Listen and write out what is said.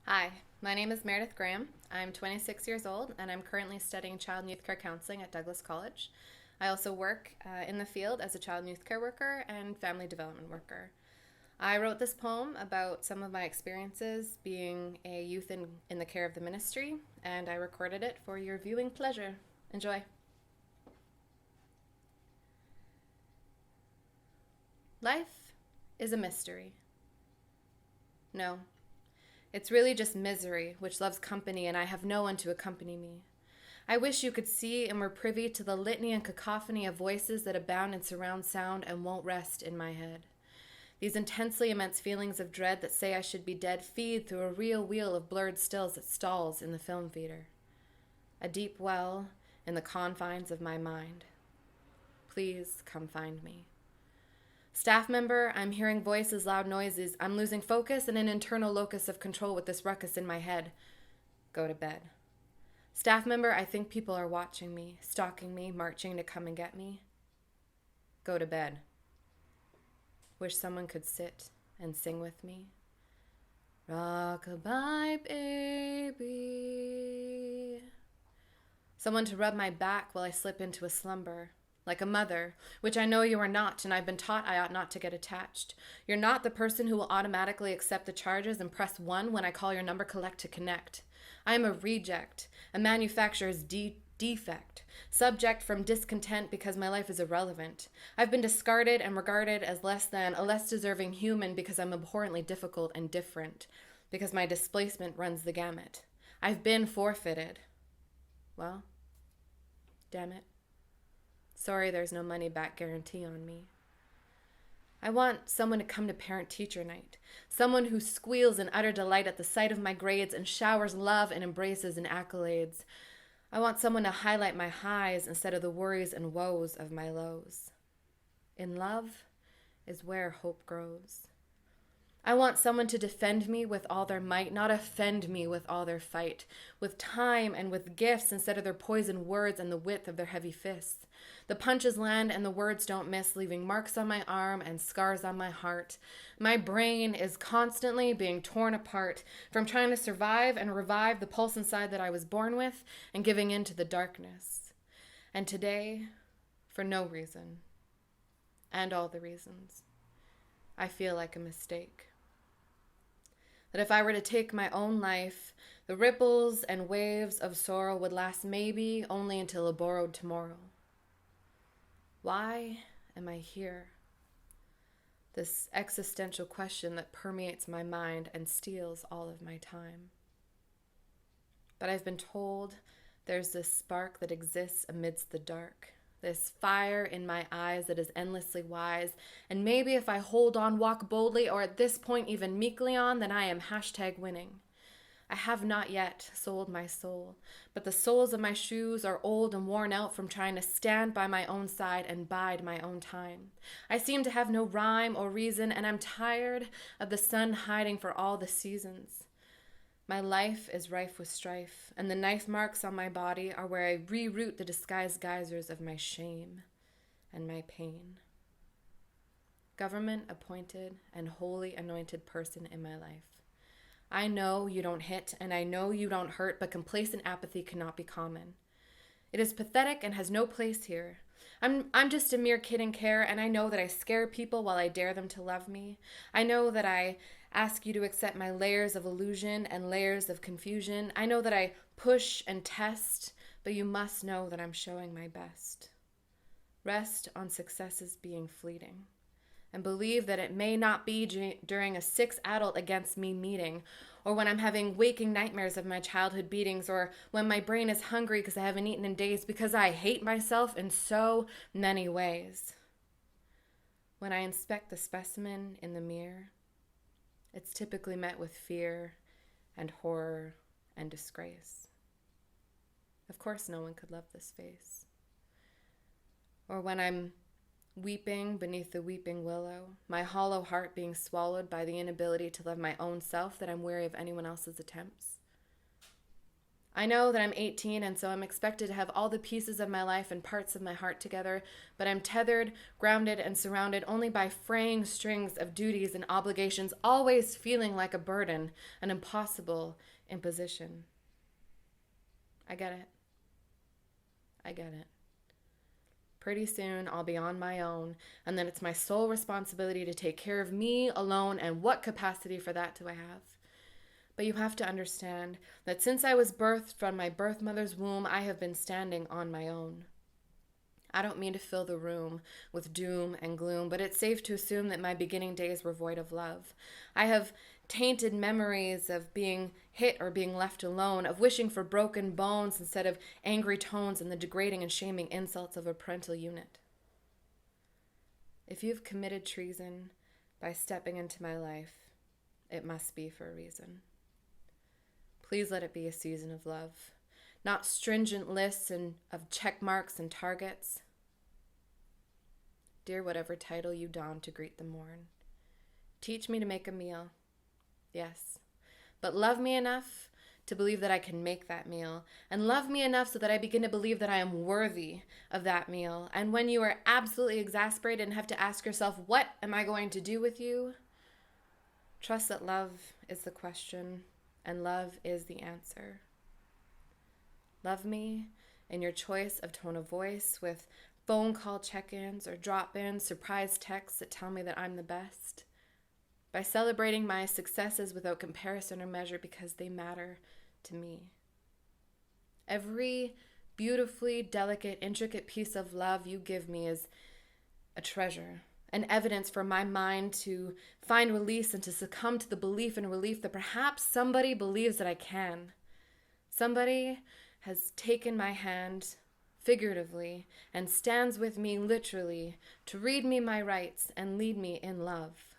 Hi, my name is Meredith Graham. I'm 26 years old and I'm currently studying child and youth care counseling at Douglas College. I also work in the field as a child and youth care worker and family development worker. I wrote this poem about some of my experiences being a youth in the care of the ministry, and I recorded it for your viewing pleasure. Enjoy. Life is a mystery. No, it's really just misery, which loves company, and I have no one to accompany me. I wish you could see and were privy to the litany and cacophony of voices that abound in surround sound and won't rest in my head. These intensely immense feelings of dread that say I should be dead feed through a real wheel of blurred stills that stalls in the film theater. A deep well in the confines of my mind. Please come find me. Staff member, I'm hearing voices, loud noises. I'm losing focus and an internal locus of control with this ruckus in my head. Go to bed. Staff member, I think people are watching me, stalking me, marching to come and get me. Go to bed. Wish someone could sit and sing with me. Rock-a-bye, baby. Someone to rub my back while I slip into a slumber. Like a mother, which I know you are not, and I've been taught I ought not to get attached. You're not the person who will automatically accept the charges and press 1 when I call your number collect to connect. I am a reject, a manufacturer's defect, subject from discontent because my life is irrelevant. I've been discarded and regarded as less than, a less deserving human because I'm abhorrently difficult and different, because my displacement runs the gamut. I've been forfeited. Well, damn it. Sorry there's no money back guarantee on me. I want someone to come to parent-teacher night. Someone who squeals in utter delight at the sight of my grades and showers love and embraces and accolades. I want someone to highlight my highs instead of the worries and woes of my lows. In love is where hope grows. I want someone to defend me with all their might, not offend me with all their fight, with time and with gifts instead of their poisoned words and the width of their heavy fists. The punches land and the words don't miss, leaving marks on my arm and scars on my heart. My brain is constantly being torn apart from trying to survive and revive the pulse inside that I was born with and giving in to the darkness. And today, for no reason, and all the reasons, I feel like a mistake. That if I were to take my own life, the ripples and waves of sorrow would last maybe only until a borrowed tomorrow. Why am I here? This existential question that permeates my mind and steals all of my time. But I've been told there's this spark that exists amidst the dark. This fire in my eyes that is endlessly wise, and maybe if I hold on, walk boldly, or at this point even meekly on, then I am #winning. I have not yet sold my soul, but the soles of my shoes are old and worn out from trying to stand by my own side and bide my own time. I seem to have no rhyme or reason, and I'm tired of the sun hiding for all the seasons. My life is rife with strife, and the knife marks on my body are where I reroute the disguised geysers of my shame and my pain. Government appointed and wholly anointed person in my life. I know you don't hit, and I know you don't hurt, but complacent apathy cannot be common. It is pathetic and has no place here. I'm just a mere kid in care, and I know that I scare people while I dare them to love me. I know that I ask you to accept my layers of illusion and layers of confusion. I know that I push and test, but you must know that I'm showing my best. Rest on successes being fleeting, and believe that it may not be during a 6 adult against me meeting, or when I'm having waking nightmares of my childhood beatings, or when my brain is hungry because I haven't eaten in days, because I hate myself in so many ways. When I inspect the specimen in the mirror, it's typically met with fear and horror and disgrace. Of course, no one could love this face. Or when I'm weeping beneath the weeping willow, my hollow heart being swallowed by the inability to love my own self, that I'm weary of anyone else's attempts. I know that I'm 18, and so I'm expected to have all the pieces of my life and parts of my heart together, but I'm tethered, grounded, and surrounded only by fraying strings of duties and obligations, always feeling like a burden, an impossible imposition. I get it. I get it. Pretty soon I'll be on my own, and then it's my sole responsibility to take care of me alone, and what capacity for that do I have? But you have to understand that since I was birthed from my birth mother's womb, I have been standing on my own. I don't mean to fill the room with doom and gloom, but it's safe to assume that my beginning days were void of love. I have tainted memories of being hit or being left alone, of wishing for broken bones instead of angry tones and the degrading and shaming insults of a parental unit. If you've committed treason by stepping into my life, it must be for a reason. Please let it be a season of love, not stringent lists of check marks and targets. Dear whatever title you don to greet the morn, teach me to make a meal, yes, but love me enough to believe that I can make that meal, and love me enough so that I begin to believe that I am worthy of that meal. And when you are absolutely exasperated and have to ask yourself, what am I going to do with you? Trust that love is the question, and love is the answer. Love me in your choice of tone of voice, with phone call check-ins or drop-ins, surprise texts that tell me that I'm the best. By celebrating my successes without comparison or measure, because they matter to me. Every beautifully delicate, intricate piece of love you give me is a treasure, an evidence for my mind to find release and to succumb to the belief and relief that perhaps somebody believes that I can. Somebody has taken my hand figuratively and stands with me literally to read me my rights and lead me in love.